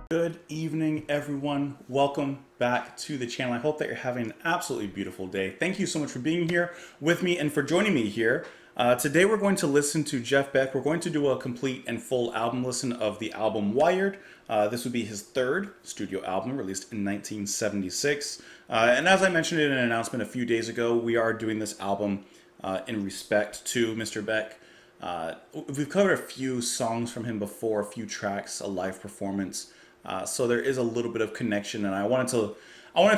Good evening, everyone. Welcome back to the channel. I hope that you're having an absolutely beautiful day. Thank you so much for being here with me and for joining me here. Today we're going to listen to Jeff Beck. We're going to do a complete and full album listen of the album Wired. This would be his third studio album, released in 1976. And as I mentioned in an announcement a few days ago, we are doing this album in respect to Mr. Beck. We've covered a few songs from him before, a few tracks, a live performance. So there is a little bit of connection, and I wanted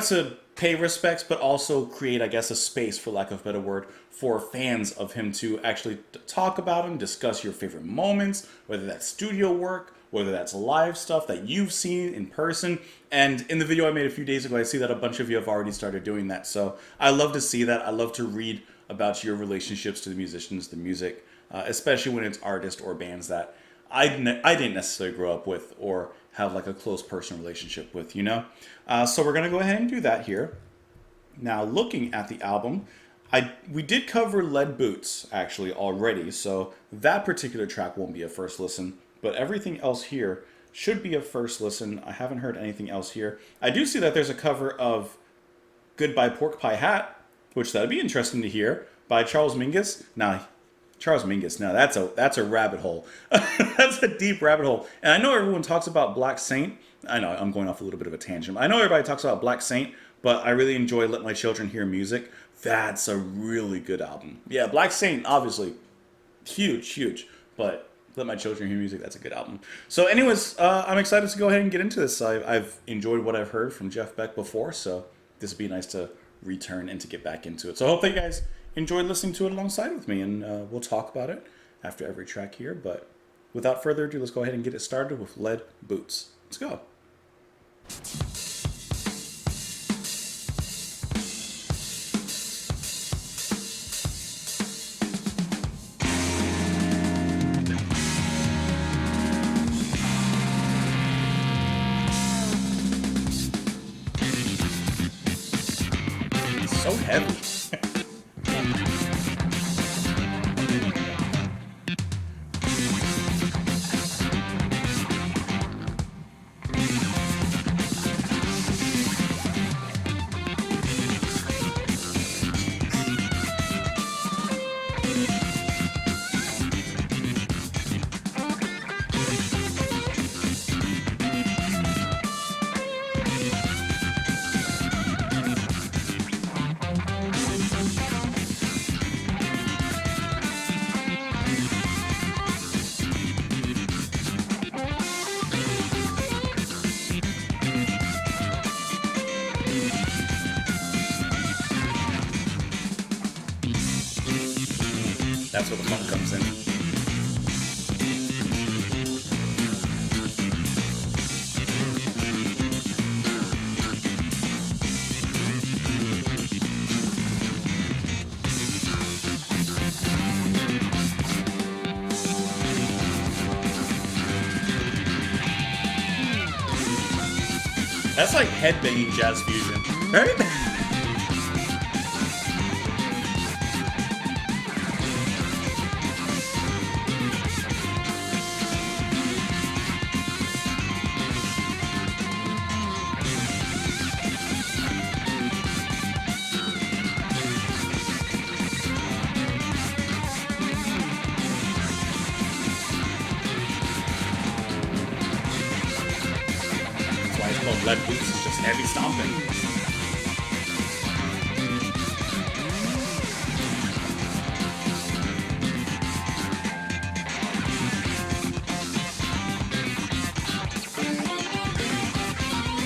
to pay respects, but also create, I guess, a space, for lack of a better word, for fans of him to actually talk about him, discuss your favorite moments, whether that's studio work, whether that's live stuff that you've seen in person. And in the video I made a few days ago, I see that a bunch of you have already started doing that. So I love to see that. I love to read about your relationships to the musicians, the music, especially when it's artists or bands that I didn't necessarily grow up with or have like a close personal relationship with, you know? So we're going to go ahead and do that here. Now, looking at the album, we did cover Lead Boots, actually, already, so that particular track won't be a first listen, but everything else here should be a first listen. I haven't heard anything else here. I do see that there's a cover of Goodbye Pork Pie Hat, which that'd be interesting to hear, by Charles Mingus. Now, Charles Mingus, now that's a rabbit hole. That's a deep rabbit hole. And I know everyone talks about Black Saint. I know I'm going off a little bit of a tangent. I know everybody talks about Black Saint, but I really enjoy Let My Children Hear Music. That's a really good album. Yeah, Black Saint, obviously, huge. But Let My Children Hear Music, that's a good album. So anyways, I'm excited to go ahead and get into this. I've enjoyed what I've heard from Jeff Beck before, so this would be nice to return and to get back into it. So I hope that you guys enjoyed listening to it alongside with me, and we'll talk about it after every track here. But without further ado, let's go ahead and get it started with Lead Boots. Let's go. It's so heavy. That's where the fun comes in. That's like headbanging jazz fusion, right? Lead Boots is just heavy stomping.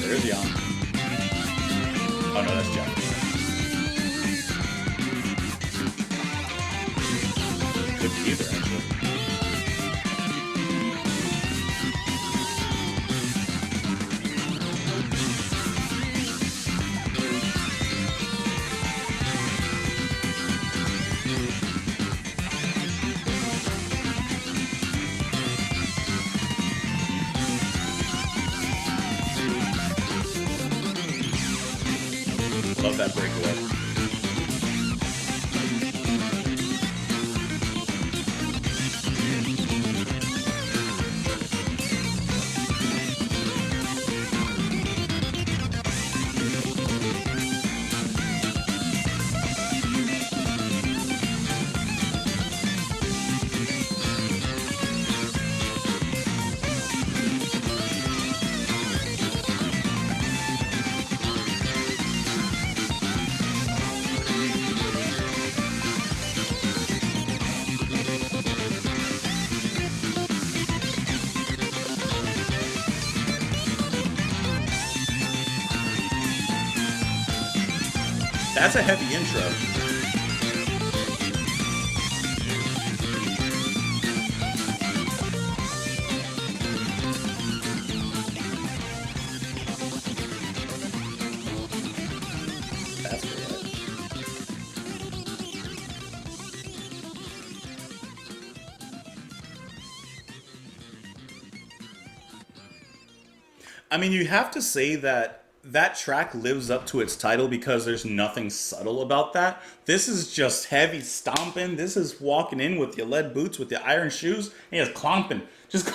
There's Jan. Oh no, that's Jeff. Could be either, actually. Love that breakaway. That's a heavy intro. That's right. I mean, you have to say that that track lives up to its title because there's nothing subtle about that. This is just heavy stomping. This is walking in with your lead boots, with your iron shoes, and just clomping. Just,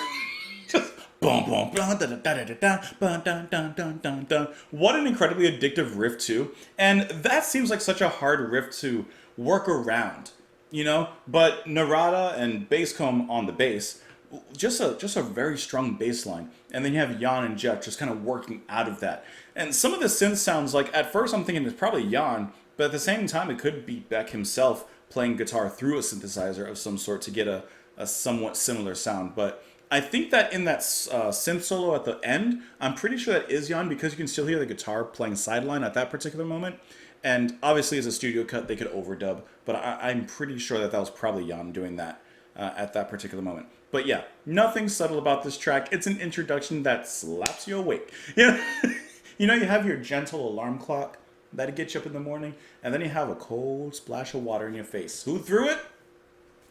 just boom, boom, boom, da, da, da, da, da, da, dun, dun, dun, dun, dun. What an incredibly addictive riff, too. And that seems like such a hard riff to work around, you know? But Narada and Basscomb on the bass, just a very strong bass line. And then you have Jan and Jeff just kind of working out of that. And some of the synth sounds like, at first I'm thinking it's probably Jan, but at the same time it could be Beck himself playing guitar through a synthesizer of some sort to get a somewhat similar sound. But I think that in that synth solo at the end, I'm pretty sure that is Jan because you can still hear the guitar playing sideline at that particular moment. And obviously as a studio cut, they could overdub, but I'm pretty sure that that was probably Jan doing that at that particular moment. But yeah, nothing subtle about this track. It's an introduction that slaps you awake. You know, you have your gentle alarm clock that'll get you up in the morning, and then you have a cold splash of water in your face. Who threw it?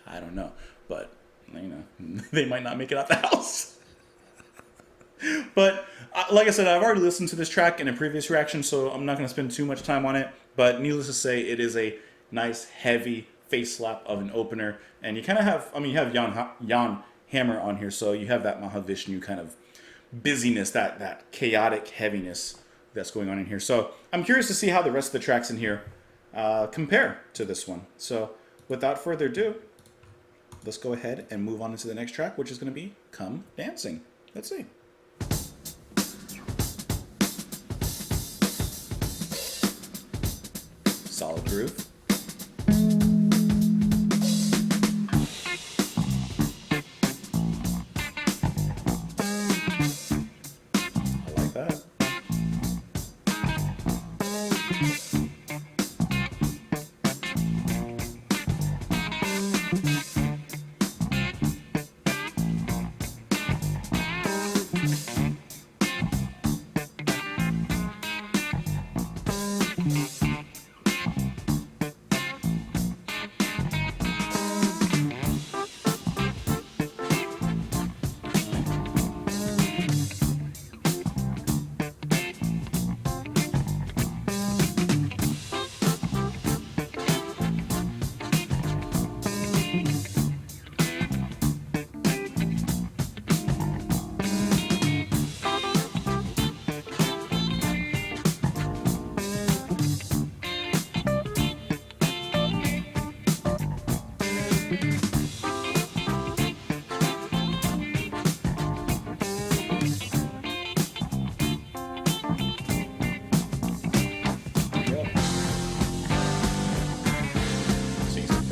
I don't know, but you know, they might not make it out the house. But like I said, I've already listened to this track in a previous reaction, so I'm not going to spend too much time on it. But needless to say, it is a nice, heavy face slap of an opener, and you kind of have, I mean, you have Jan Hammer on here, so you have that Mahavishnu kind of busyness, that chaotic heaviness that's going on in here. So I'm curious to see how the rest of the tracks in here compare to this one. So without further ado, let's go ahead and move on into the next track, which is going to be Come Dancing. Let's see. Solid groove.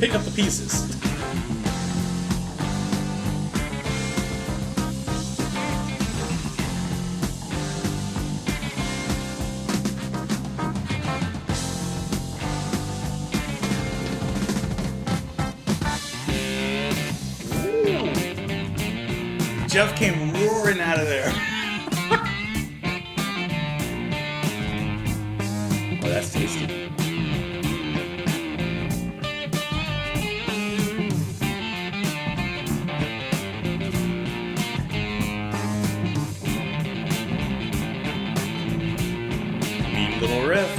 Pick up the pieces. Jeff came roaring out of there. Oh, that's tasty. Little riff.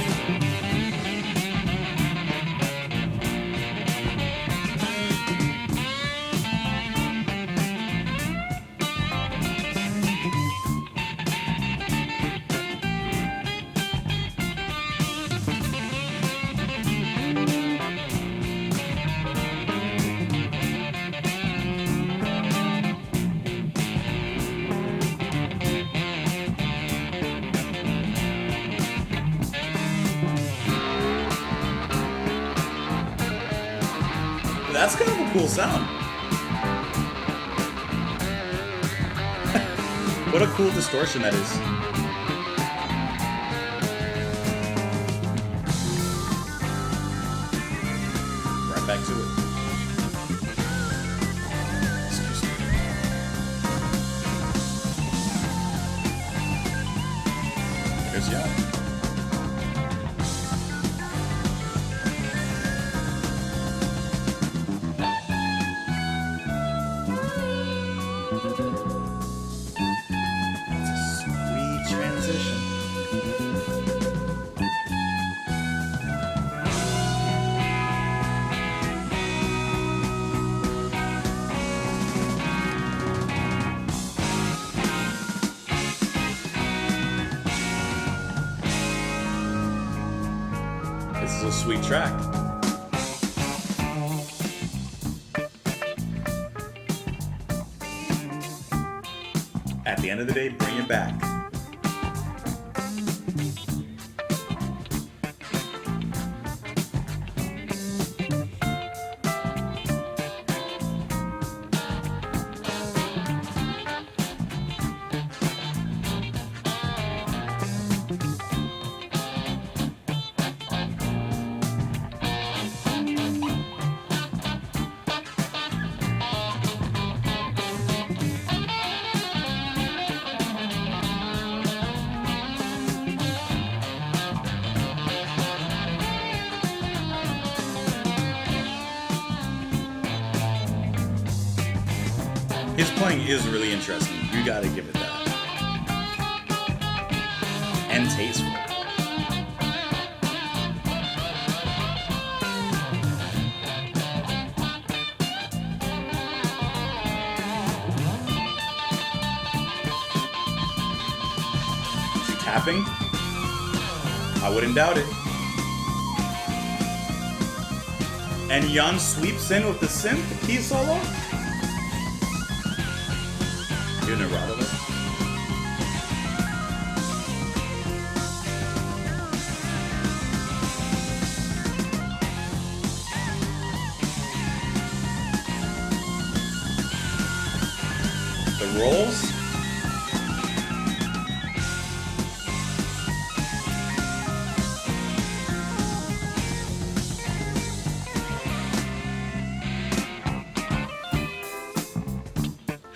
That's kind of a cool sound. What a cool distortion that is. sweet track. At the end of the day, bring it back. His playing is really interesting. You gotta give it that. And tasteful. Is he tapping? I wouldn't doubt it. And Jan sweeps in with the synth, the key solo. Doing a rod of it. The rolls.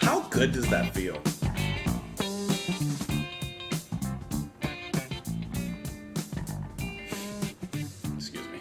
How good does that feel? Excuse me.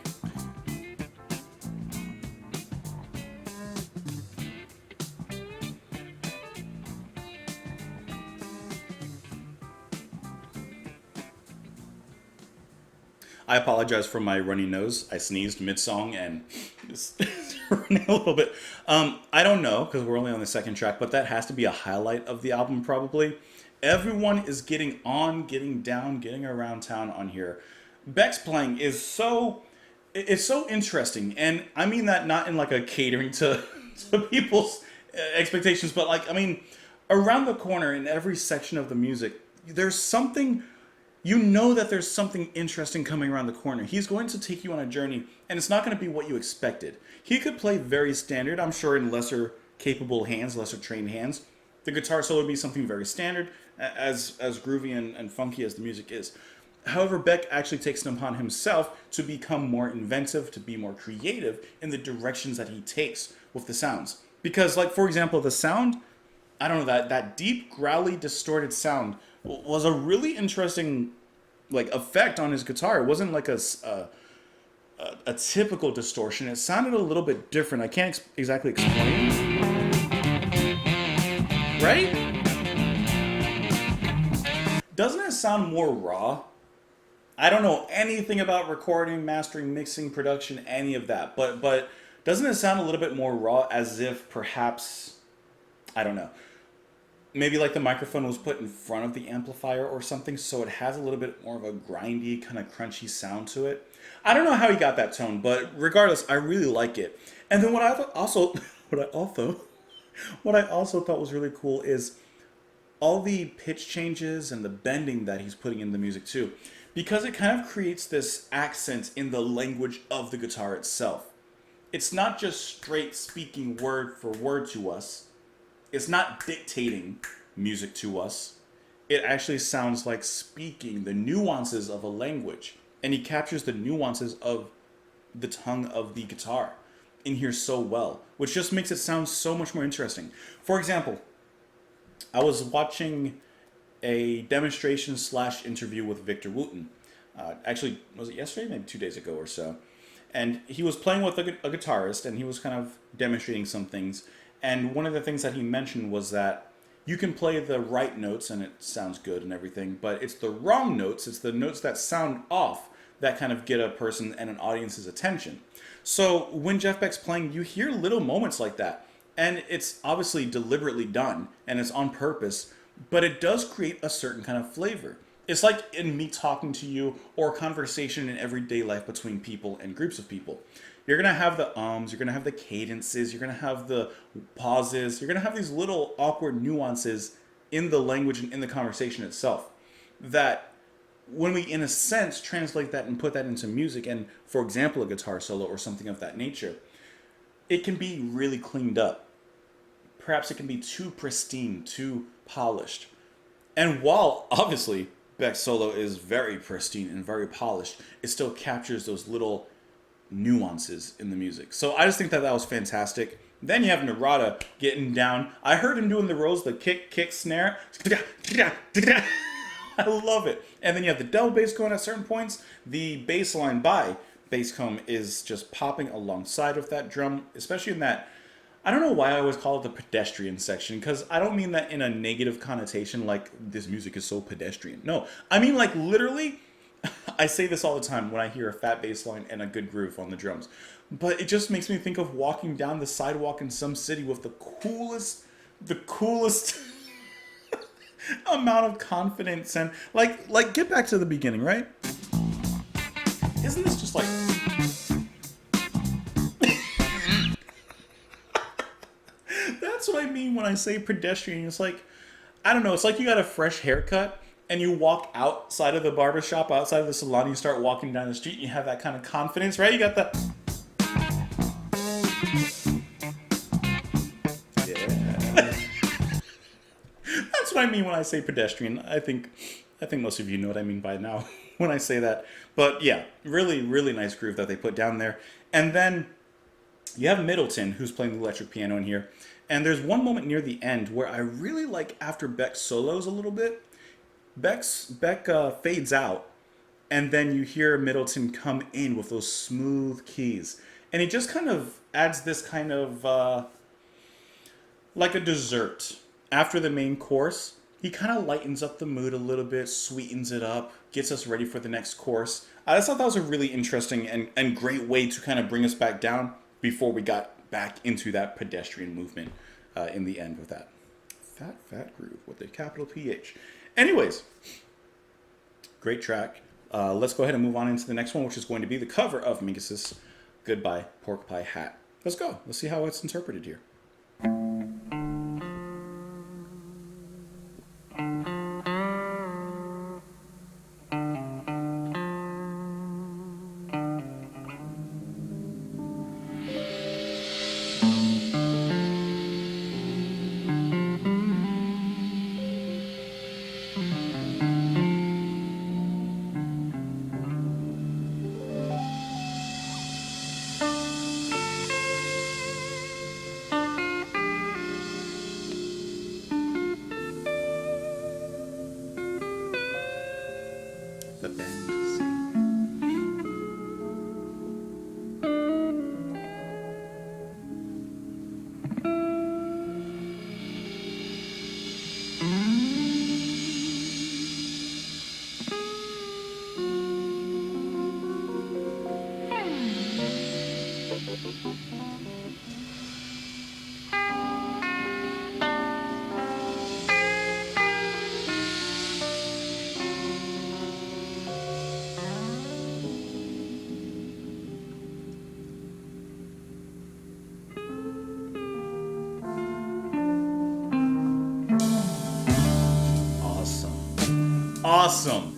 I apologize for my runny nose. I sneezed mid-song and just running a little bit. I don't know, because we're only on the second track, but that has to be a highlight of the album probably. Everyone is getting on, getting down, getting around town on here. Beck's playing is so interesting, and I mean that not in like a catering to people's expectations, but like, I mean, around the corner in every section of the music, there's something. You know that there's something interesting coming around the corner. He's going to take you on a journey, and it's not going to be what you expected. He could play very standard, I'm sure, in lesser capable hands, lesser trained hands. The guitar solo would be something very standard, as groovy and funky as the music is. However, Beck actually takes it upon himself to become more inventive, to be more creative in the directions that he takes with the sounds. Because, like, for example, the sound, I don't know, that deep, growly, distorted sound was a really interesting like effect on his guitar. It wasn't like a typical distortion. It sounded a little bit different. I can't exactly explain. Right? Doesn't it sound more raw? I don't know anything about recording, mastering, mixing, production, any of that. But doesn't it sound a little bit more raw, as if perhaps, I don't know, maybe like the microphone was put in front of the amplifier or something, so it has a little bit more of a grindy, kind of crunchy sound to it. I don't know how he got that tone, but regardless, I really like it. And then what I also thought was really cool is all the pitch changes and the bending that he's putting in the music too, because it kind of creates this accent in the language of the guitar itself. It's not just straight speaking word for word to us. It's not dictating music to us. It actually sounds like speaking the nuances of a language. And he captures the nuances of the tongue of the guitar in here so well, which just makes it sound so much more interesting. For example, I was watching a demonstration / interview with Victor Wooten. Actually, was it yesterday? Maybe 2 days ago or so. And he was playing with a guitarist, and he was kind of demonstrating some things. And one of the things that he mentioned was that you can play the right notes and it sounds good and everything, but it's the wrong notes, it's the notes that sound off that kind of get a person and an audience's attention. So when Jeff Beck's playing, you hear little moments like that. And it's obviously deliberately done and it's on purpose, but it does create a certain kind of flavor. It's like in me talking to you or a conversation in everyday life between people and groups of people. You're gonna have the ums, you're gonna have the cadences, you're gonna have the pauses, you're gonna have these little awkward nuances in the language and in the conversation itself that when we in a sense translate that and put that into music and for example a guitar solo or something of that nature, it can be really cleaned up. Perhaps it can be too pristine, too polished. And while obviously Beck's solo is very pristine and very polished, it still captures those little nuances in the music. So I just think that that was fantastic. Then you have Narada getting down. I heard him doing the rolls, the kick, snare. I love it. And then you have the double bass going at certain points. The bass line by Basscomb is just popping alongside with that drum, especially in that. I don't know why I always call it the pedestrian section, because I don't mean that in a negative connotation like this music is so pedestrian. No, I mean like literally, I say this all the time when I hear a fat bass line and a good groove on the drums. But it just makes me think of walking down the sidewalk in some city with the coolest amount of confidence and like get back to the beginning, right? Isn't this just like that's what I mean when I say pedestrian. It's like I don't know, it's like you got a fresh haircut and you walk outside of the barbershop, outside of the salon, you start walking down the street and you have that kind of confidence, right? You got that. Yeah. That's what I mean when I say pedestrian. I think most of you know what I mean by now when I say that. But yeah, really, really nice groove that they put down there. And then you have Middleton, who's playing the electric piano in here. And there's one moment near the end where I really like after Beck solos a little bit. Beck fades out, and then you hear Middleton come in with those smooth keys. And it just kind of adds this kind of like a dessert. After the main course, he kind of lightens up the mood a little bit, sweetens it up, gets us ready for the next course. I just thought that was a really interesting and great way to kind of bring us back down before we got back into that pedestrian movement in the end with that. Fat groove with a capital PH. Anyways, great track. Let's go ahead and move on into the next one, which is going to be the cover of Mingus's Goodbye Pork Pie Hat. Let's go. Let's see how it's interpreted here. The bend. Awesome.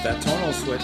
that tonal switch.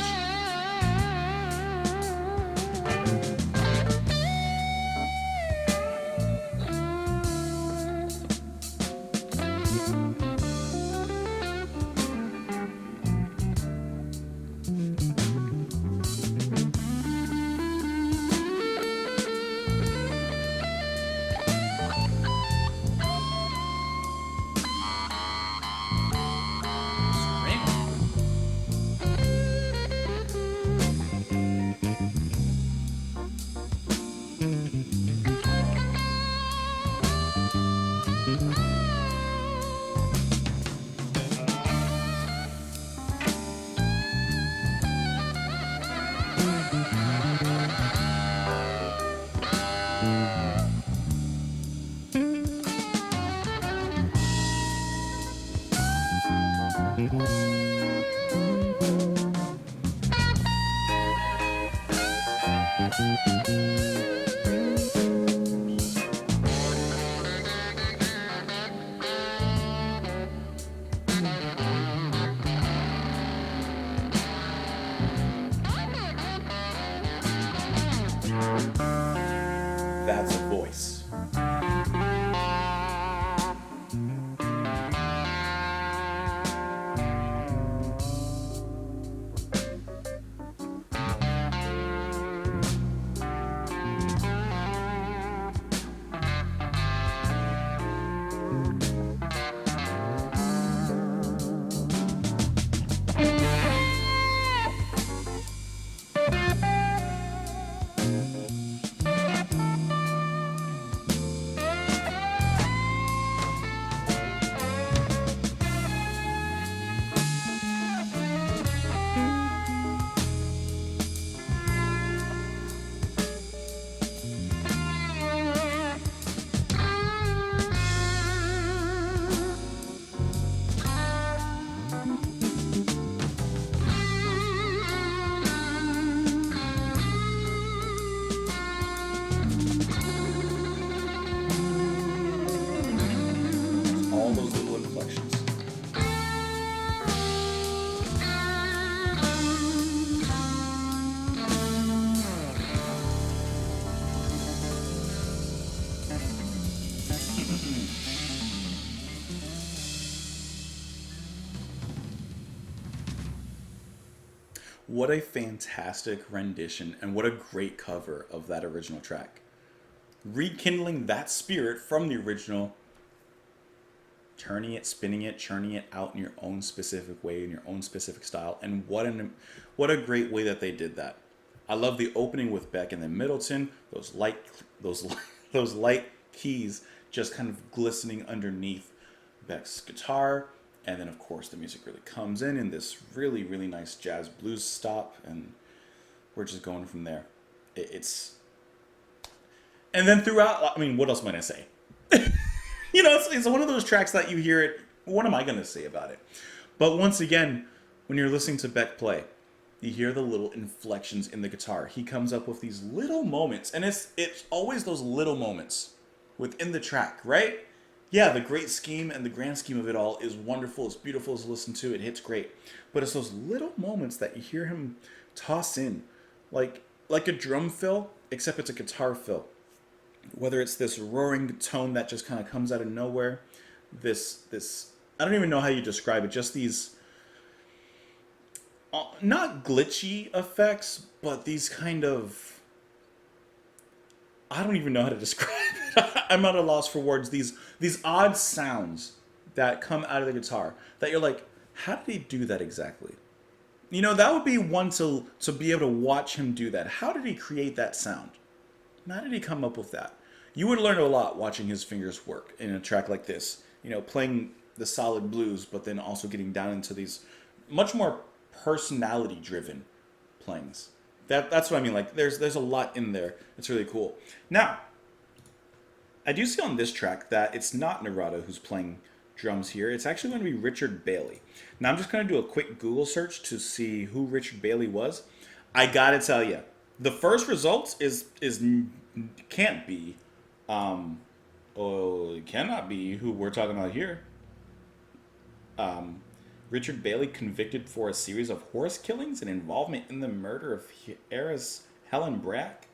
That's a voice. All those little inflections. What a fantastic rendition and what a great cover of that original track. Rekindling that spirit from the original, turning it, spinning it, churning it out in your own specific way, in your own specific style, and what a great way that they did that. I love the opening with Beck and then Middleton, those light keys just kind of glistening underneath Beck's guitar, and then of course the music really comes in this really really nice jazz blues stop, and we're just going from there. It's and then throughout, I mean, what else am I gonna say? It's one of those tracks that you hear it. What am I going to say about it? But once again, when you're listening to Beck play, you hear the little inflections in the guitar. He comes up with these little moments, and it's always those little moments within the track, right? Yeah, the great scheme and the grand scheme of it all is wonderful. It's beautiful to listen to. It hits great. But it's those little moments that you hear him toss in, like a drum fill, except it's a guitar fill. Whether it's this roaring tone that just kind of comes out of nowhere, this I don't even know how you describe it, just these not glitchy effects, but these kind of, I don't even know how to describe it. I'm at a loss for words. These odd sounds that come out of the guitar that you're like, how did he do that exactly? That would be one to be able to watch him do that. How did he create that sound? How did he come up with that? You would learn a lot watching his fingers work in a track like this. Playing the solid blues, but then also getting down into these much more personality-driven playings. That's what I mean. Like, there's a lot in there. It's really cool. Now, I do see on this track that it's not Narada who's playing drums here. It's actually going to be Richard Bailey. Now, I'm just going to do a quick Google search to see who Richard Bailey was. I gotta tell you, the first result can't be, it cannot be who we're talking about here. Richard Bailey convicted for a series of horse killings and involvement in the murder of heiress Helen Brack.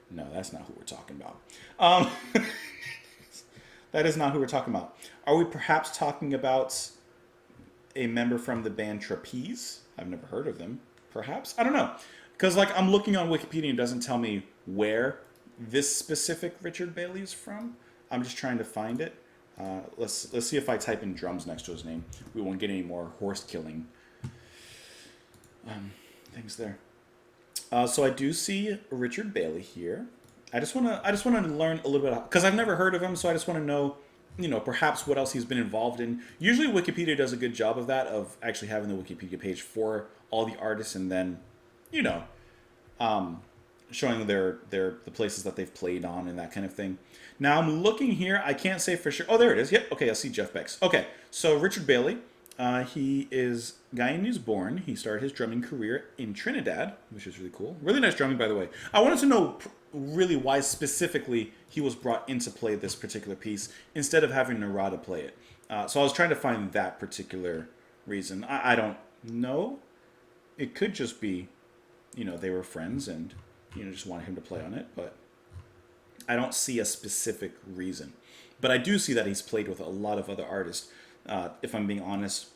No, that's not who we're talking about. Um, that is not who we're talking about. Are we perhaps talking about a member from the band Trapeze? I've never heard of them. Perhaps? I don't know. Because like I'm looking on Wikipedia and it doesn't tell me where this specific Richard Bailey is from. I'm just trying to find it. Let's see if I type in drums next to his name. We won't get any more horse killing things there. So I do see Richard Bailey here. I just want to learn a little bit because I've never heard of him. So I just want to know, perhaps what else he's been involved in. Usually Wikipedia does a good job of that, of actually having the Wikipedia page for all the artists and then, showing the places that they've played on and that kind of thing. Now I'm looking here. I can't say for sure. Oh, there it is. Yep. Okay, I see Jeff Beck's. Okay, so Richard Bailey, he is Guyanese-born. He started his drumming career in Trinidad, which is really cool. Really nice drumming, by the way. I wanted to know really why specifically he was brought in to play this particular piece instead of having Narada play it. So I was trying to find that particular reason. I don't know. It could just be, they were friends and, just wanted him to play on it, but I don't see a specific reason. But I do see that he's played with a lot of other artists. If I'm being honest,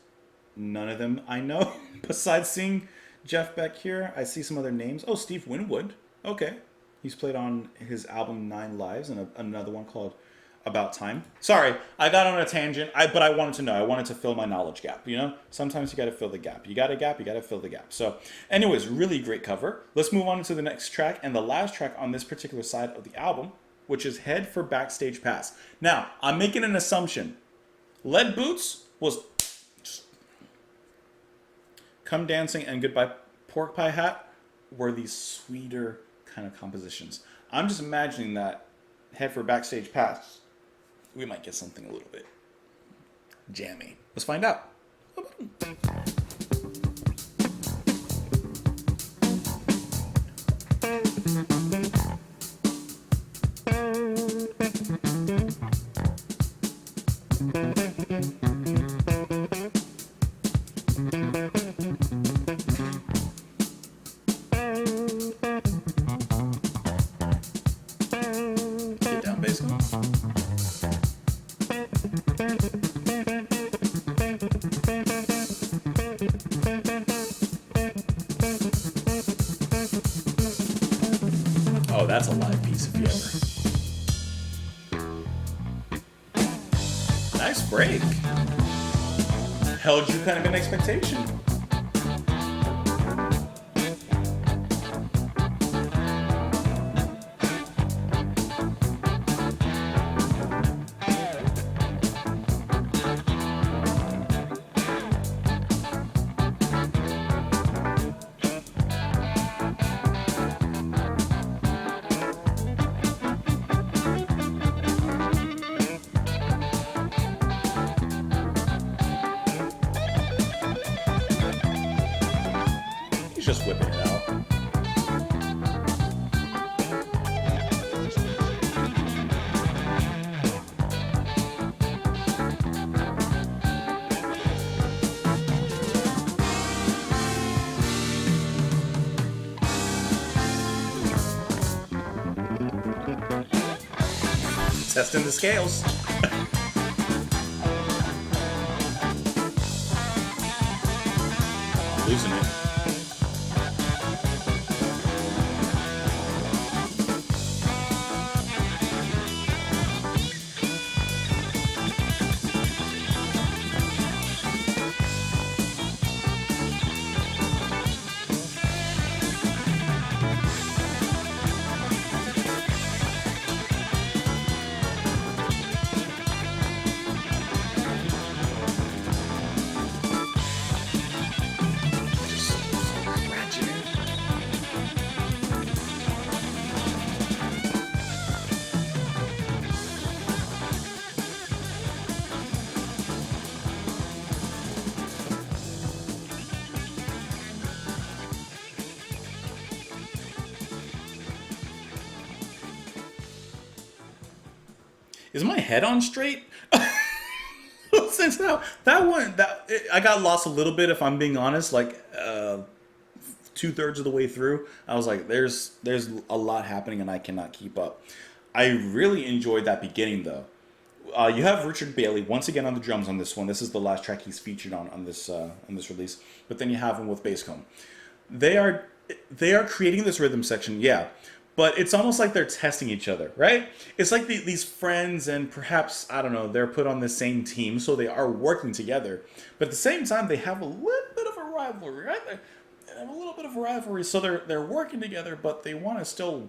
none of them I know. Besides seeing Jeff Beck here, I see some other names. Oh, Steve Winwood. Okay. He's played on his album 9 Lives and another one called About Time. Sorry, I got on a tangent, but I wanted to know. I wanted to fill my knowledge gap, Sometimes you got to fill the gap. You got a gap, you got to fill the gap. So anyways, really great cover. Let's move on to the next track and the last track on this particular side of the album, which is Head for Backstage Pass. Now, I'm making an assumption. Lead Boots was just Come Dancing and Goodbye Pork Pie Hat were these sweeter kind of compositions. I'm just imagining that Head for Backstage Pass, we might get something a little bit jammy. Let's find out. Get down, bass gun. Oh, that's a live piece if you ever. Nice break. Held you kind of in expectation. He's just whipping it out. Testing the scales. Losing it. Is my head on straight? now that one I got lost a little bit, if I'm being honest. Like 2/3 of the way through, I was like, there's a lot happening and I cannot keep up. I really enjoyed that beginning though. You have Richard Bailey once again on the drums on this one. This is the last track he's featured on this release. But then you have him with bass cone. They are creating this rhythm section, yeah. But it's almost like they're testing each other, right? It's like these friends, and perhaps, I don't know, they're put on the same team, so they are working together. But at the same time, they have a little bit of a rivalry, right? They have a little bit of a rivalry, so they're working together, but they want to still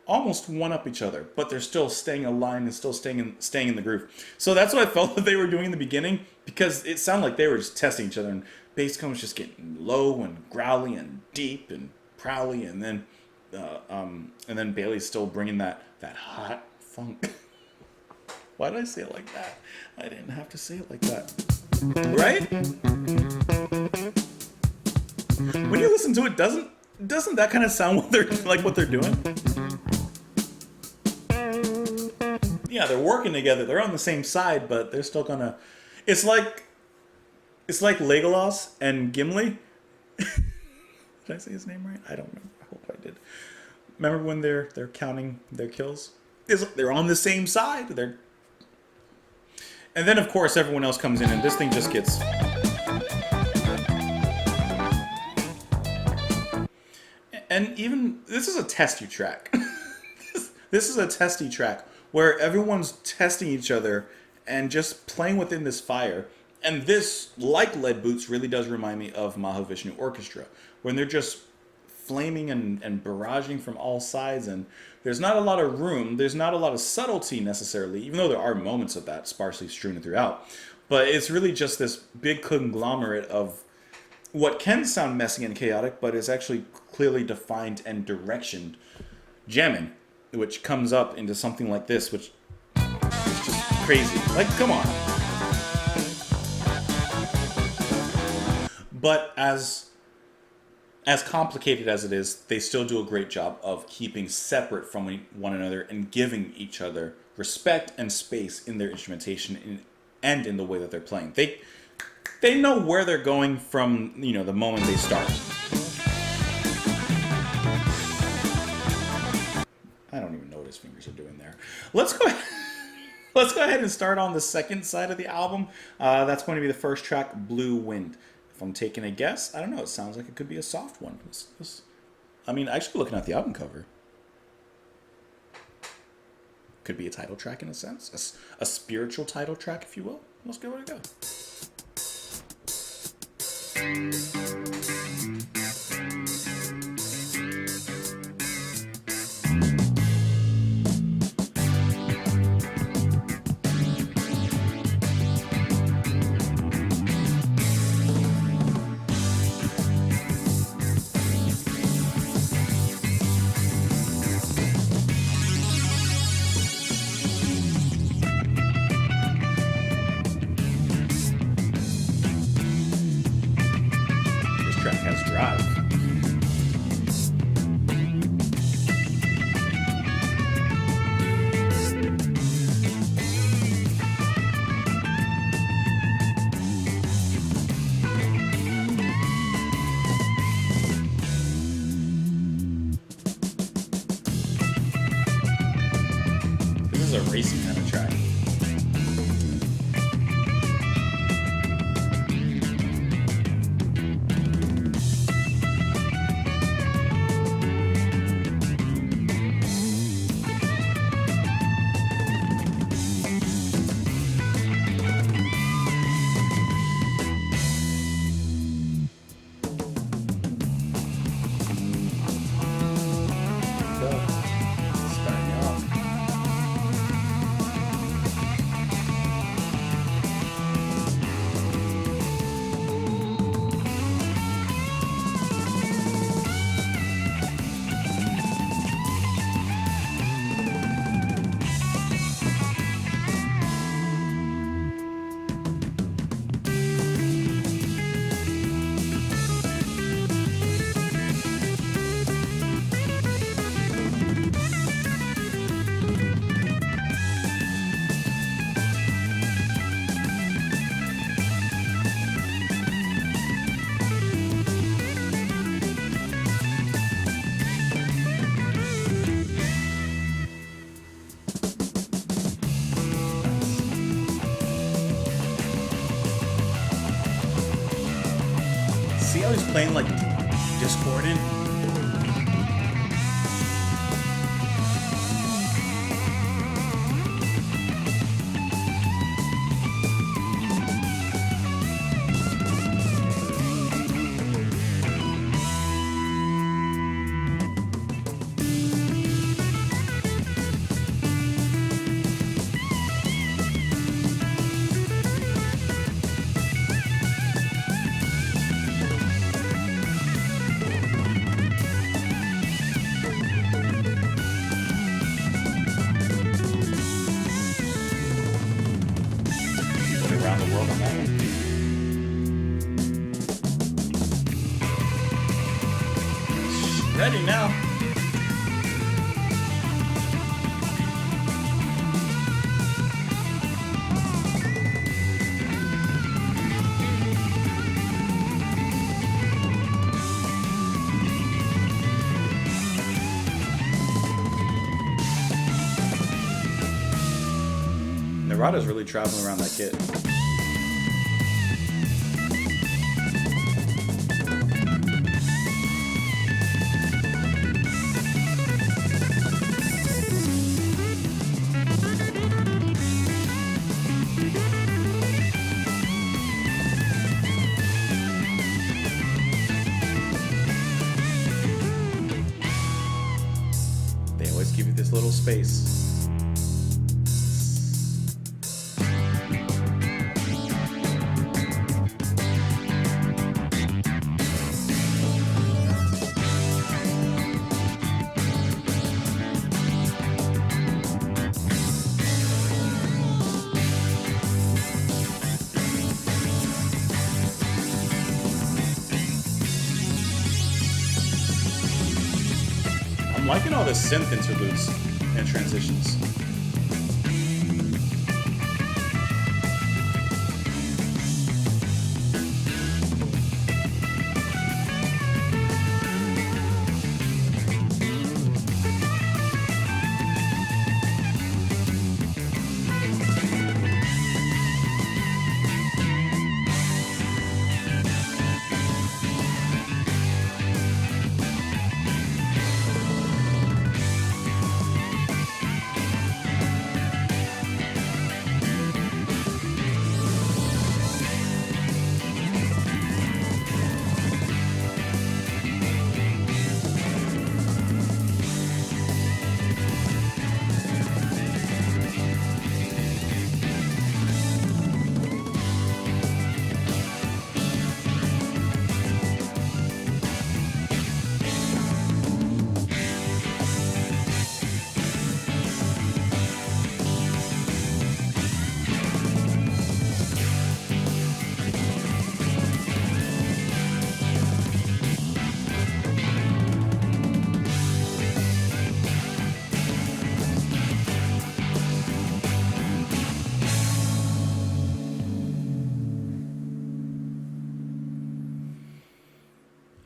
almost one-up each other, but they're still staying aligned and still staying in the groove. So that's what I felt that they were doing in the beginning, because it sounded like they were just testing each other, and bass cone was just getting low and growly and deep and prowly, and then Bailey's still bringing that hot funk. Why did I say it like that? I didn't have to say it like that, right? When you listen to it, doesn't that kind of sound what they're doing? Yeah, they're working together. They're on the same side, but they're still gonna. It's like Legolas and Gimli. Did I say his name right? I don't remember. I hope I did. Remember when they're counting their kills? They're on the same side. And then of course everyone else comes in, and this thing just gets. And even this is a testy track. This is a testy track where everyone's testing each other and just playing within this fire. And this, like Lead Boots, really does remind me of Mahavishnu Orchestra, when they're just flaming and barraging from all sides, and there's not a lot of room, there's not a lot of subtlety necessarily, even though there are moments of that sparsely strewn throughout. But it's really just this big conglomerate of what can sound messy and chaotic, but is actually clearly defined and directioned jamming, which comes up into something like this, which is just crazy. Like, come on. But as complicated as it is, they still do a great job of keeping separate from one another and giving each other respect and space in their instrumentation and in the way that they're playing. They know where they're going from, the moment they start. I don't even know what his fingers are doing there. Let's go ahead and start on the second side of the album. That's going to be the first track, Blue Wind. If I'm taking a guess, I don't know. It sounds like it could be a soft one. Actually looking at the album cover, could be a title track in a sense, a spiritual title track, if you will. Let's give it a go. This is a racing kind of track. it's playing like discordant. Around the world on that one. Ready now. Narada's really traveling around that kit. They always give you this little space. I'm liking all the synth interludes and transitions.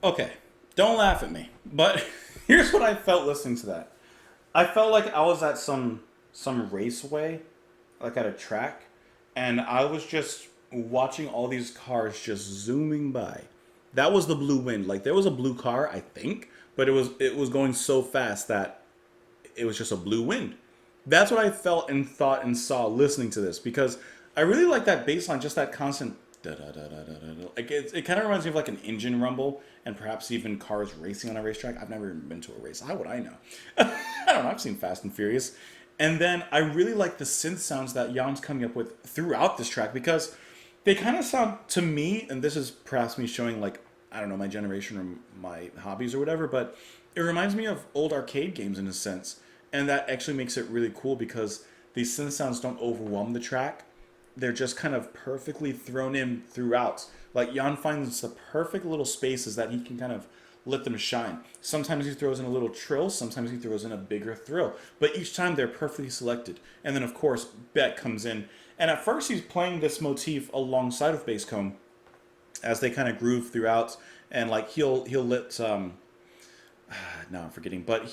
Okay, don't laugh at me, but here's what I felt listening to that. I felt like I was at some raceway, like at a track, and I was just watching all these cars just zooming by. That was the blue wind. Like there was a blue car, I think, but it was going so fast that it was just a blue wind. That's what I felt and thought and saw listening to this because I really like that bass line, just that constant da da da da da da. Like it kind of reminds me of like an engine rumble and perhaps even cars racing on a racetrack. I've never even been to a race. How would I know? I don't know. I've seen Fast and Furious. And then I really like the synth sounds that Jan's coming up with throughout this track because they kind of sound to me, and this is perhaps me showing like, I don't know, my generation or my hobbies or whatever, but it reminds me of old arcade games in a sense. And that actually makes it really cool because these synth sounds don't overwhelm the track. They're just kind of perfectly thrown in throughout. Like Jan finds the perfect little spaces that he can kind of let them shine. Sometimes he throws in a little trill, sometimes he throws in a bigger thrill. But each time they're perfectly selected. And then of course Beck comes in. And at first he's playing this motif alongside of Basscomb as they kind of groove throughout. And like he'll let now I'm forgetting, but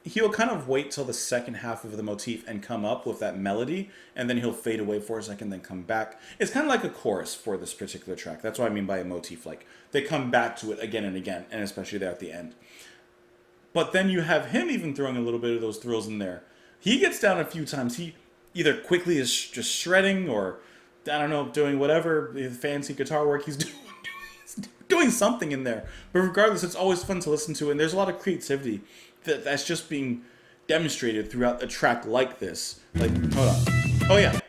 he'll kind of wait till the second half of the motif and come up with that melody, and then he'll fade away for a second, then come back. It's kind of like a chorus for this particular track. That's what I mean by a motif. Like, they come back to it again and again, and especially there at the end. But then you have him even throwing a little bit of those thrills in there. He gets down a few times. He either quickly is just shredding, or, I don't know, doing whatever fancy guitar work he's doing something in there. But regardless, it's always fun to listen to, and there's a lot of creativity that's just being demonstrated throughout a track like this. Like, hold on. Oh yeah.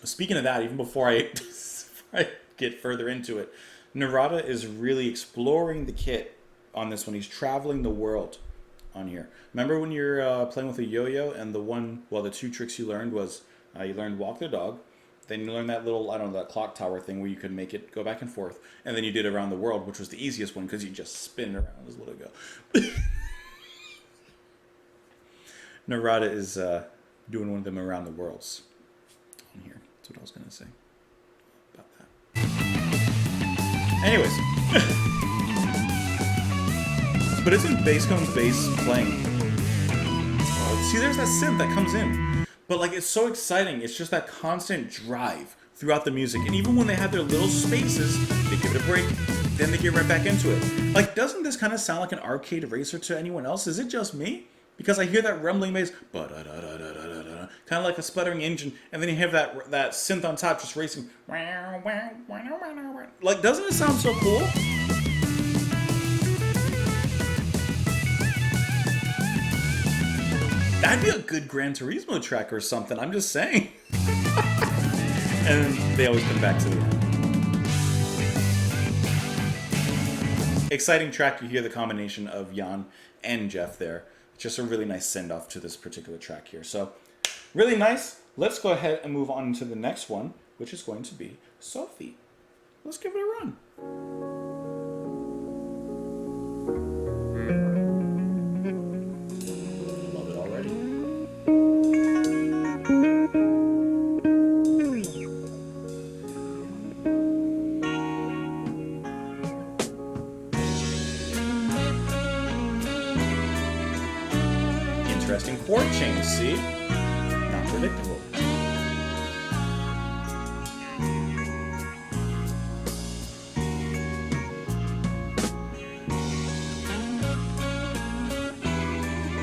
Speaking of that, even before I get further into it, Narada is really exploring the kit on this one. He's traveling the world on here. Remember when you're playing with a yo-yo, and the two tricks you learned was you learned walk the dog, then you learned that little, I don't know, that clock tower thing where you could make it go back and forth, and then you did around the world, which was the easiest one because you just spin it around as little go. Narada is doing one of them around the worlds on here. That's what I was going to say about that. Anyways. But isn't Basscone's bass playing? See, there's that synth that comes in. But, like, it's so exciting. It's just that constant drive throughout the music. And even when they have their little spaces, they give it a break, then they get right back into it. Like, doesn't this kind of sound like an arcade racer to anyone else? Is it just me? Because I hear that rumbling bass, kind of like a sputtering engine, and then you have that synth on top just racing. Like, doesn't it sound so cool? That'd be a good Gran Turismo track or something, I'm just saying. And they always come back to the end. Exciting track, you hear the combination of Jan and Jeff there. Just a really nice send-off to this particular track here. So, really nice. Let's go ahead and move on to the next one, which is going to be Sophie. Let's give it a run. Love it already. Interesting chord change, see? Not predictable.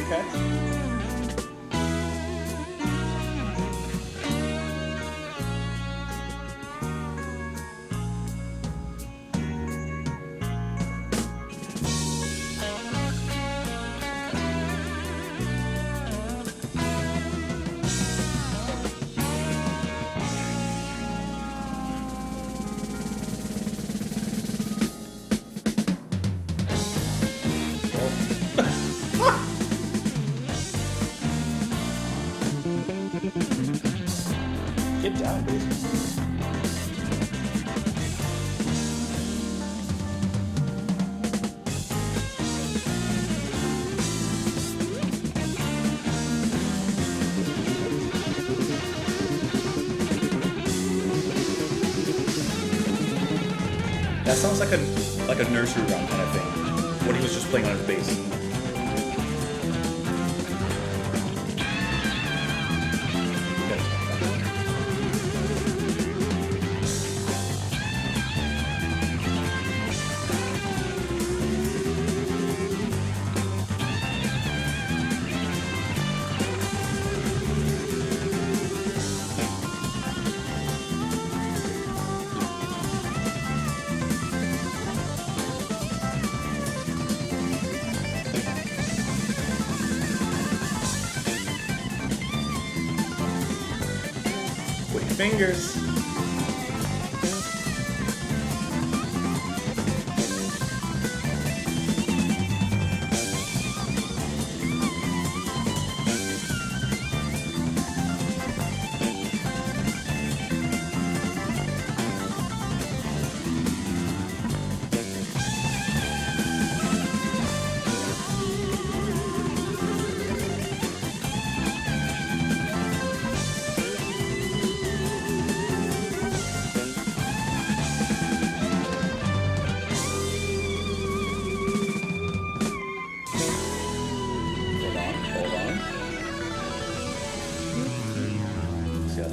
Okay. Get down, baby. That sounds like a nursery rhyme kind of thing. When he was just playing on his bass. Fingers.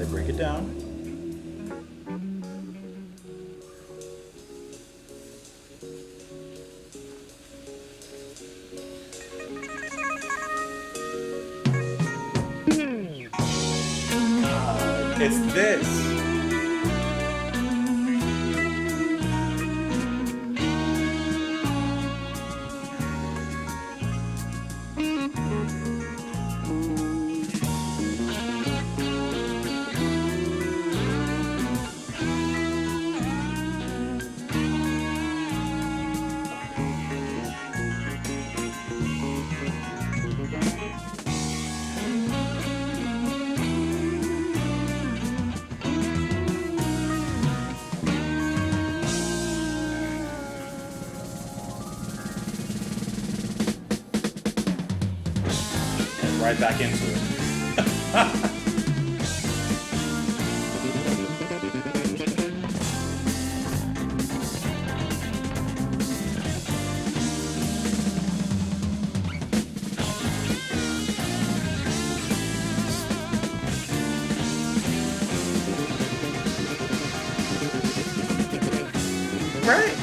they break it down. It's this. And right back into it. Right.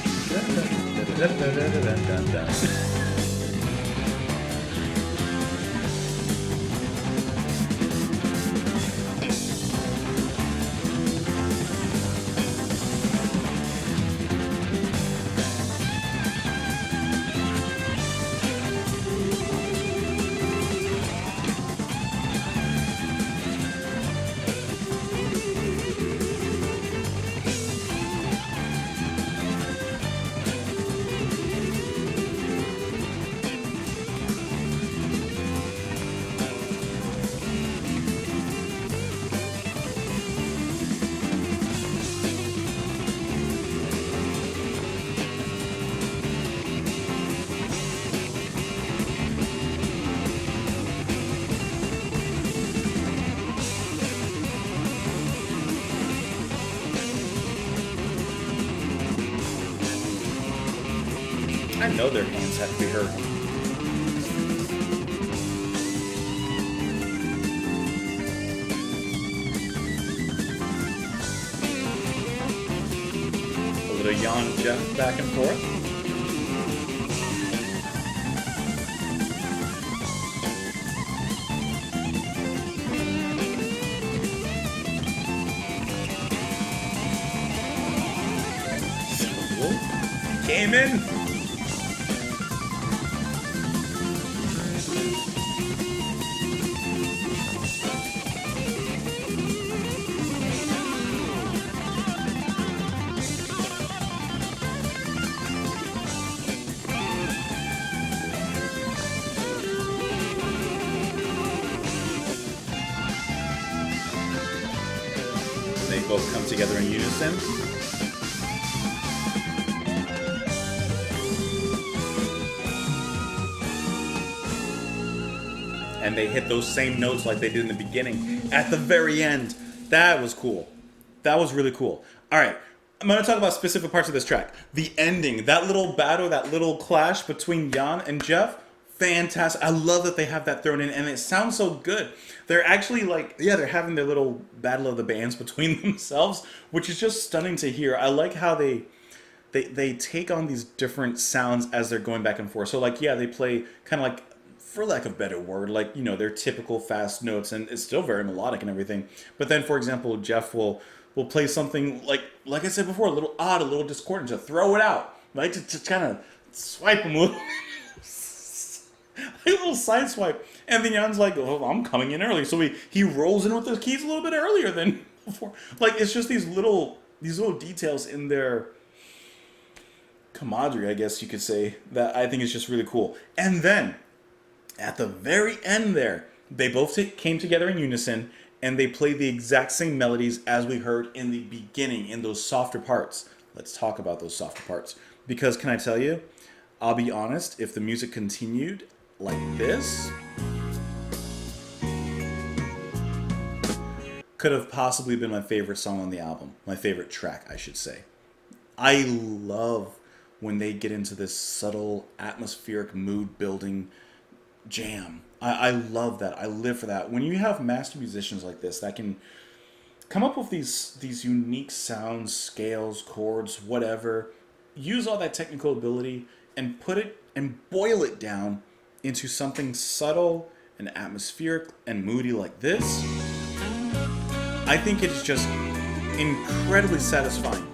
I know their hands have to be hurt. A little Jan Jeff back and forth. Came in. They both come together in unison. And they hit those same notes like they did in the beginning at the very end. That was cool. That was really cool. All right, I'm going to talk about specific parts of this track. The ending, that little battle, that little clash between Jan and Jeff, fantastic. I love that they have that thrown in, and it sounds so good. They're actually like, they're having their little battle of the bands between themselves, which is just stunning to hear. I like how they take on these different sounds as they're going back and forth. So like, they play kind of like, for lack of a better word, like, their typical fast notes, and it's still very melodic and everything. But then, for example, Jeff will play something like I said before, a little odd, a little discordant, to throw it out, right? To kind of swipe him a little, a little side swipe. And then Jan's like, oh, I'm coming in early. So he rolls in with the keys a little bit earlier than before. Like, it's just these little details in their camaraderie, I guess you could say, that I think is just really cool. And then, at the very end there, they both came together in unison, and they played the exact same melodies as we heard in the beginning, in those softer parts. Let's talk about those softer parts. Because, can I tell you, I'll be honest, if the music continued like this, could have possibly been my favorite song on the album. My favorite track, I should say. I love when they get into this subtle, atmospheric, mood-building jam. I love that. I live for that. When you have master musicians like this that can come up with these unique sounds, scales, chords, whatever. Use all that technical ability and put it and boil it down into something subtle and atmospheric and moody like this. I think it's just incredibly satisfying,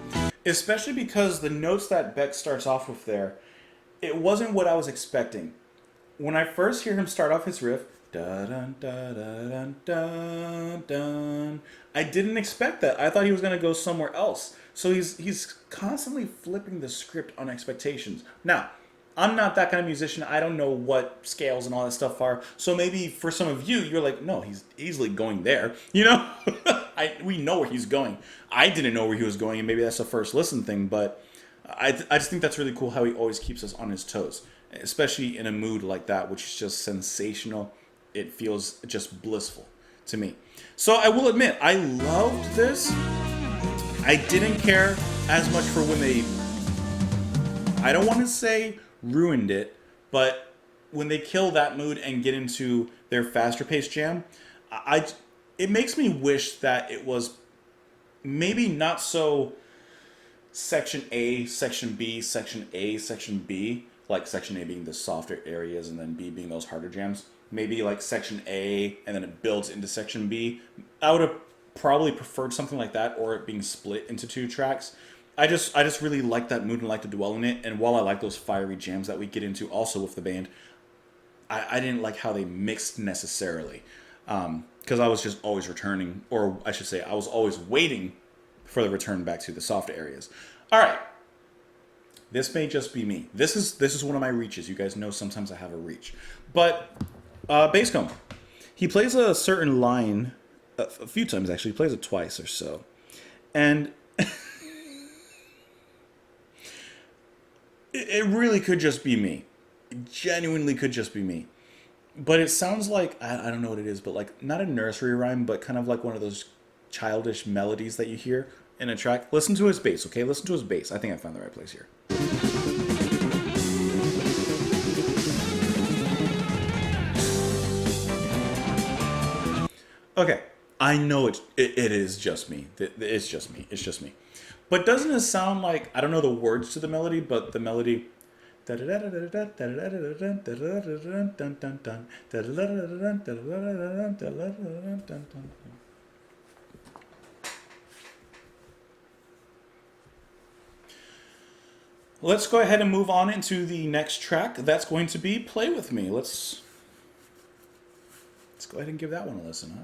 especially because the notes that Beck starts off with there, it wasn't what I was expecting. When I first hear him start off his riff, da dun da da dun dun dun, I didn't expect that. I thought he was gonna go somewhere else. So he's constantly flipping the script on expectations. Now, I'm not that kind of musician. I don't know what scales and all that stuff are. So maybe for some of you, you're like, no, he's easily going there. You know, we know where he's going. I didn't know where he was going, and maybe that's a first listen thing. But I just think that's really cool how he always keeps us on his toes, especially in a mood like that, which is just sensational. It feels just blissful to me. So I will admit, I loved this. I didn't care as much for when they, I don't want to say ruined it, but when they kill that mood and get into their faster paced jam, it makes me wish that it was maybe not so section A, section B, section A, section B, like section A being the softer areas and then B being those harder jams. Maybe like section A and then it builds into section B. I would have probably preferred something like that, or it being split into two tracks. I just really like that mood and like to dwell in it. And while I like those fiery jams that we get into also with the band, I didn't like how they mixed necessarily. Because I was just always returning, or I should say I was always waiting for the return back to the soft areas. All right. This may just be me. This is one of my reaches. You guys know sometimes I have a reach. But Basscomb, he plays a certain line a few times, actually. He plays it twice or so. And it really could just be me. It genuinely could just be me. But it sounds like, I don't know what it is, but like not a nursery rhyme, but kind of like one of those childish melodies that you hear in a track. Listen to his bass, okay? Listen to his bass. I think I found the right place here. Okay, I know it is just me. It's just me. It's just me. But doesn't it sound like, I don't know the words to the melody, but the melody. Let's go ahead and move on into the next track. That's going to be Play With Me. Let's go ahead and give that one a listen, huh?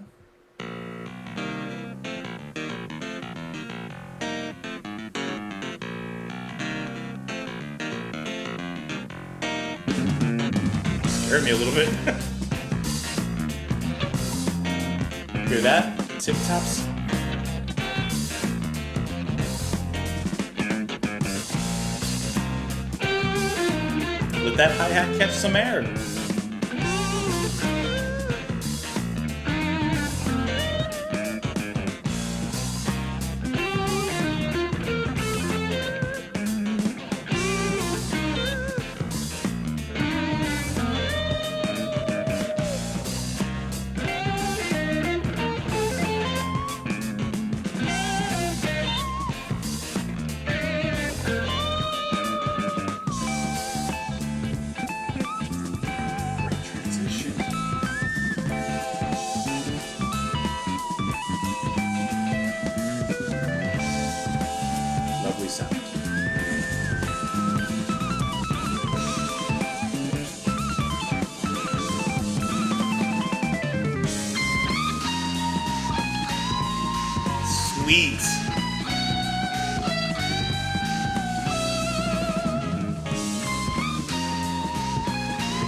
Scared me a little bit. Hear that? Tip taps. Let that hi-hat catch some air. Sweet.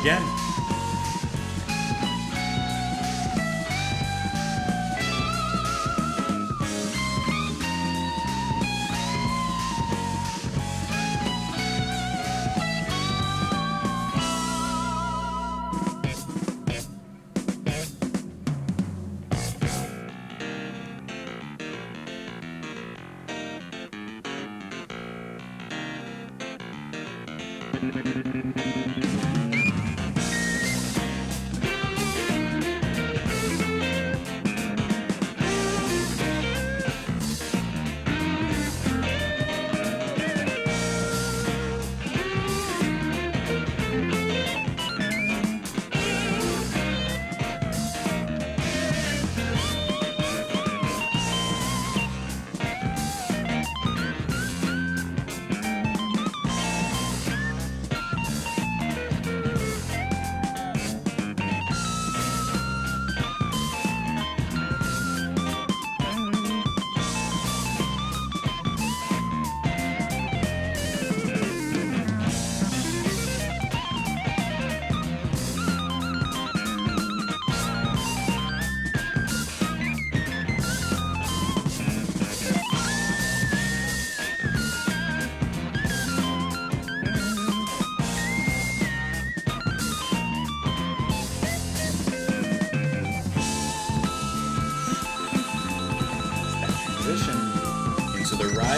Again.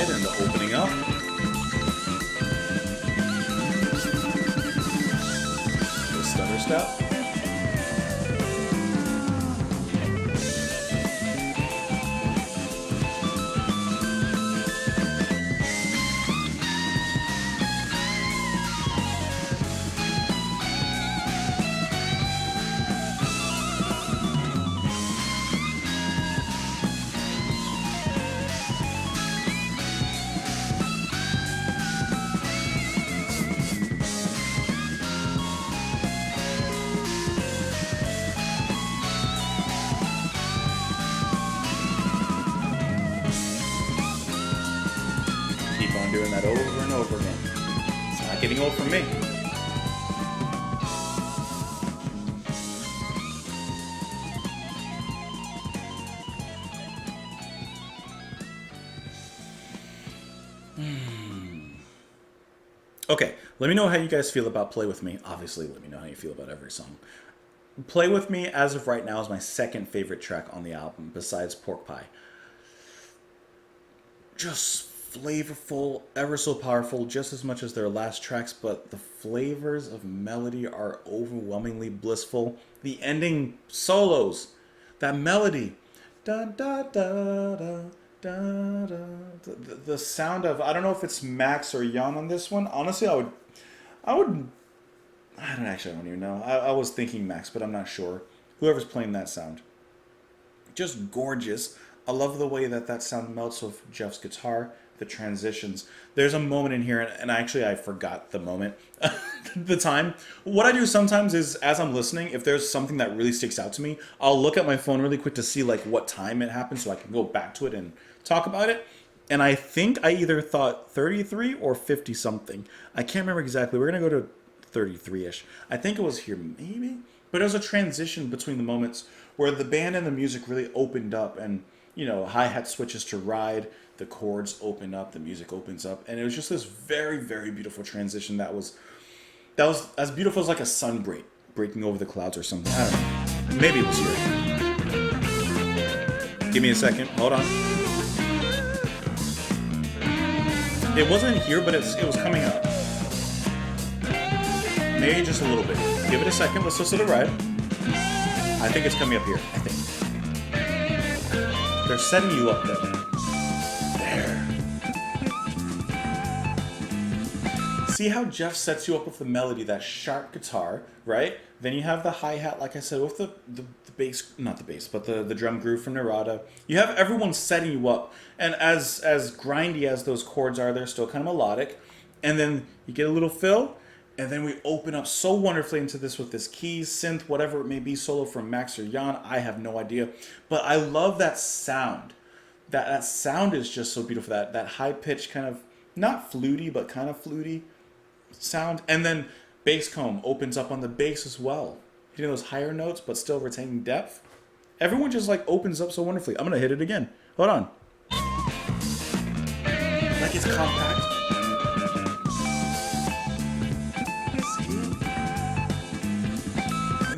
ride and the opening up. The stutter step. Keep on doing that over and over again. It's not getting old for me. Okay, let me know how you guys feel about Play With Me. Obviously, let me know how you feel about every song. Play With Me, as of right now, is my second favorite track on the album, besides Pork Pie. Just flavorful, ever so powerful, just as much as their last tracks, but the flavors of melody are overwhelmingly blissful. The ending solos, that melody, da da da da da da, the sound of, I don't know if it's Max or Jan on this one. Honestly, I would, I don't even know. I was thinking Max, but I'm not sure. Whoever's playing that sound, just gorgeous. I love the way that sound melts with Jeff's guitar, the transitions. There's a moment in here, and actually I forgot the moment, the time. What I do sometimes is, as I'm listening, if there's something that really sticks out to me, I'll look at my phone really quick to see like what time it happened so I can go back to it and talk about it. And I think I either thought 33 or 50 something. I can't remember exactly. We're going to go to 33-ish. I think it was here maybe. But it was a transition between the moments where the band and the music really opened up, and hi-hat switches to ride, the chords open up, the music opens up, and it was just this very, very beautiful transition that was as beautiful as like a sun breaking over the clouds or something. I don't know. Maybe it was here. Give me a second. Hold on. It wasn't here, but it was coming up. Maybe just a little bit. Give it a second. Let's listen to the ride. I think it's coming up here. I think. They're setting you up though. There. See how Jeff sets you up with the melody, that sharp guitar, right? Then you have the hi-hat, like I said, with the bass, not the bass, but the drum groove from Narada. You have everyone setting you up. And as grindy as those chords are, they're still kind of melodic. And then you get a little fill, and then we open up so wonderfully into this with this keys, synth, whatever it may be, solo from Max or Jan. I have no idea. But I love that sound. That sound is just so beautiful. That high-pitched kind of, not fluty, but kind of fluty sound. And then bass comb opens up on the bass as well. Hitting those higher notes, but still retaining depth. Everyone just like opens up so wonderfully. I'm going to hit it again. Hold on. Like it's compact.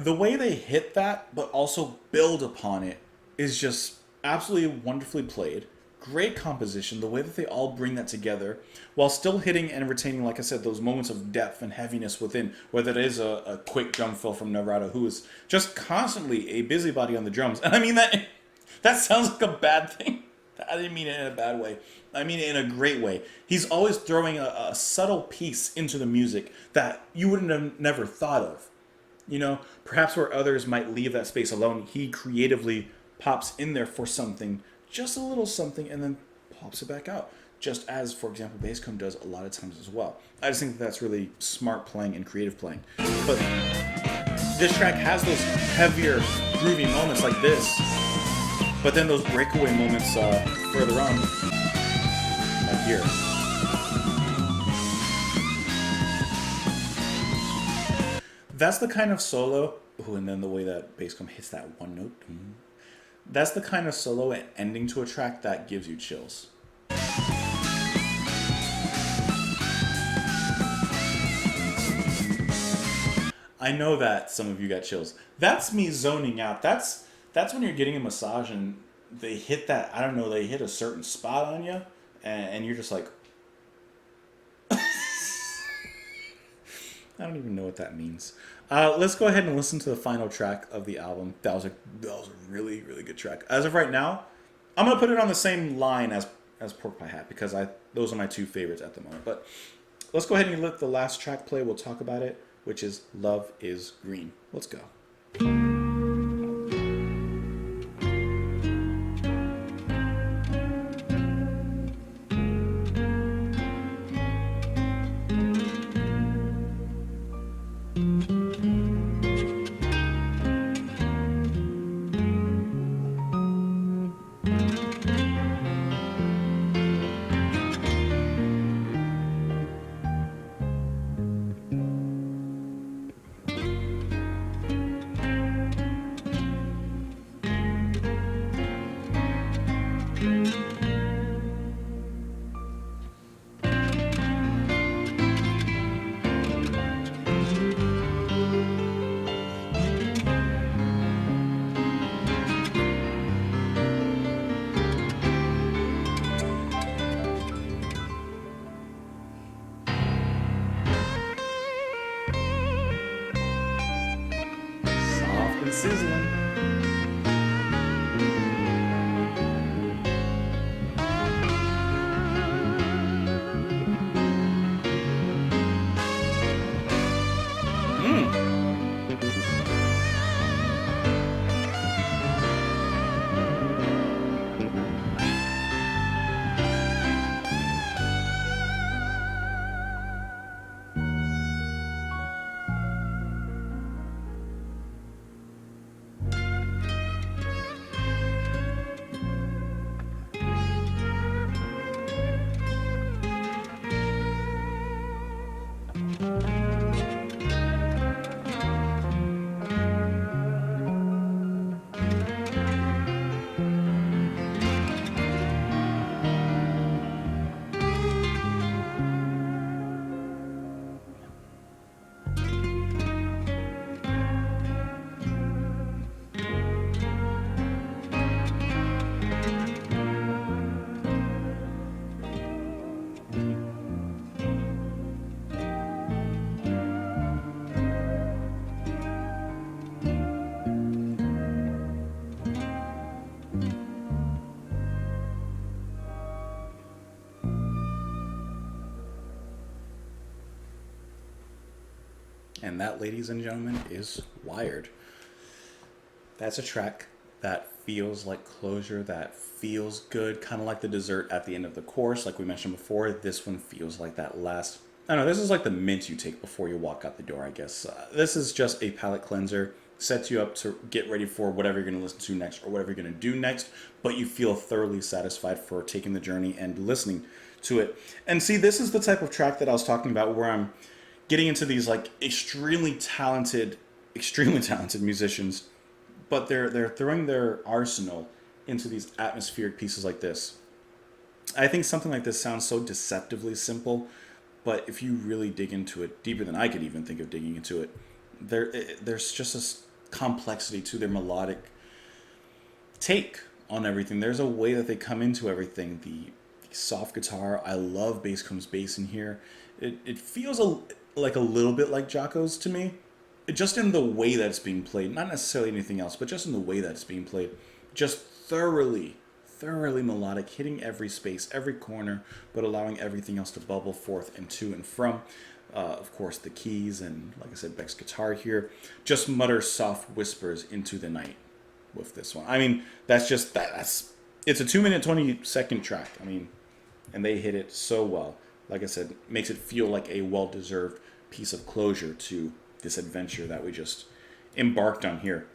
The way they hit that, but also build upon it, is just absolutely wonderfully played. Great composition, the way that they all bring that together, while still hitting and retaining, like I said, those moments of depth and heaviness within, whether it is a quick drum fill from Narada, who is just constantly a busybody on the drums. And I mean, that sounds like a bad thing. I didn't mean it in a bad way. I mean it in a great way. He's always throwing a subtle piece into the music that you wouldn't have never thought of. Perhaps where others might leave that space alone, he creatively pops in there for something, just a little something, and then pops it back out. Just as, for example, Basscomb does a lot of times as well. I just think that's really smart playing and creative playing. But this track has those heavier, groovy moments like this, but then those breakaway moments further on, like here. That's the kind of solo, and then the way that Basscomb hits that one note. That's the kind of solo and ending to a track that gives you chills. I know that some of you got chills. That's me zoning out. That's when you're getting a massage and they hit that, I don't know, they hit a certain spot on you and you're just like, I don't even know what that means. Let's go ahead and listen to the final track of the album. That was a really, really good track. As of right now, I'm gonna put it on the same line as Pork Pie Hat because those are my two favorites at the moment. But let's go ahead and let the last track play. We'll talk about it, which is Love is Green. Let's go. Soft and sizzling. And that, ladies and gentlemen, is Wired. That's a track that feels like closure, that feels good, kind of like the dessert at the end of the course. Like we mentioned before, this one feels like that last... I don't know, this is like the mint you take before you walk out the door, I guess. This is just a palate cleanser, sets you up to get ready for whatever you're going to listen to next or whatever you're going to do next, but you feel thoroughly satisfied for taking the journey and listening to it. And see, this is the type of track that I was talking about where I'm getting into these like extremely talented musicians, but they're throwing their arsenal into these atmospheric pieces like this. I think something like this sounds so deceptively simple, but if you really dig into it deeper than I could even think of digging into it, there's just a complexity to their melodic take on everything. There's a way that they come into everything. The soft guitar, I love bass comes bass in here. It feels like a little bit like Jocko's to me, just in the way that it's being played, not necessarily anything else, but just in the way that it's being played, just thoroughly melodic, hitting every space, every corner, but allowing everything else to bubble forth and to and from. Of course, the keys and, like I said, Beck's guitar here just mutter soft whispers into the night with this one. I mean, that's it's a 2-minute 20-second track. I mean, and they hit it so well. Like I said, makes it feel like a well-deserved piece of closure to this adventure that we just embarked on here.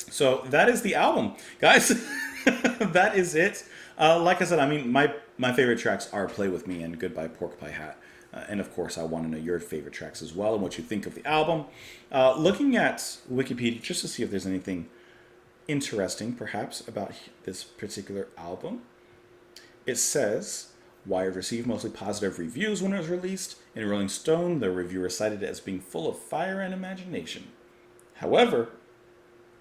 So that is the album, guys. That is it. Like I said, I mean, my favorite tracks are Play With Me and Goodbye Pork Pie Hat. And of course, I want to know your favorite tracks as well and what you think of the album. Looking at Wikipedia just to see if there's anything interesting, perhaps, about this particular album. It says, Wired received mostly positive reviews when it was released. In Rolling Stone, the reviewer cited it as being full of fire and imagination. However,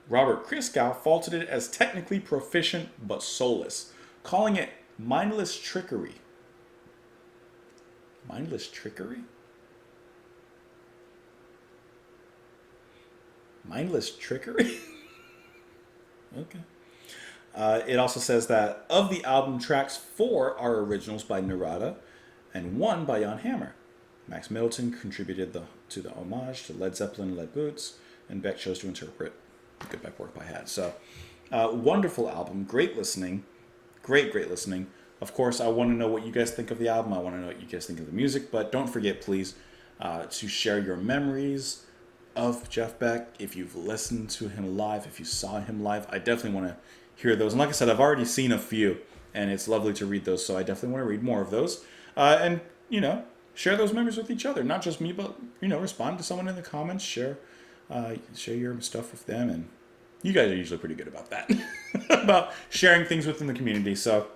Robert Christgau faulted it as technically proficient but soulless, calling it mindless trickery Mindless Trickery? Mindless Trickery? Okay. It also says that of the album tracks, 4 are originals by Narada and 1 by Jan Hammer. Max Middleton contributed to the homage to Led Zeppelin and Lead Boots, and Beck chose to interpret the good Beck work by Had. So, wonderful album, great listening, great listening. Of course, I want to know what you guys think of the album. I want to know what you guys think of the music, but don't forget, please, to share your memories of Jeff Beck. If you've listened to him live, if you saw him live, I definitely want to hear those. And like I said, I've already seen a few, and it's lovely to read those, so I definitely want to read more of those. And, share those memories with each other, not just me, but, respond to someone in the comments, share your stuff with them, and you guys are usually pretty good about that, about sharing things within the community, so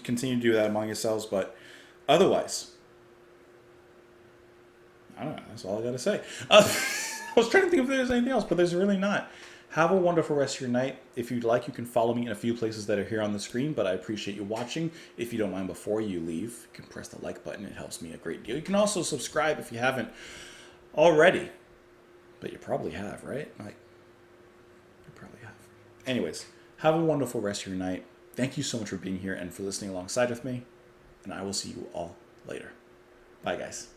continue to do that among yourselves, but otherwise, I don't know, that's all I gotta say. I was trying to think if there's anything else, but there's really not. Have a wonderful rest of your night. If you'd like, you can follow me in a few places that are here on the screen, but I appreciate you watching. If you don't mind, before you leave, you can press the like button. It helps me a great deal. You can also subscribe if you haven't already, but you probably have, right? You probably have. Anyways, have a wonderful rest of your night. Thank you so much for being here and for listening alongside with me, and I will see you all later. Bye, guys.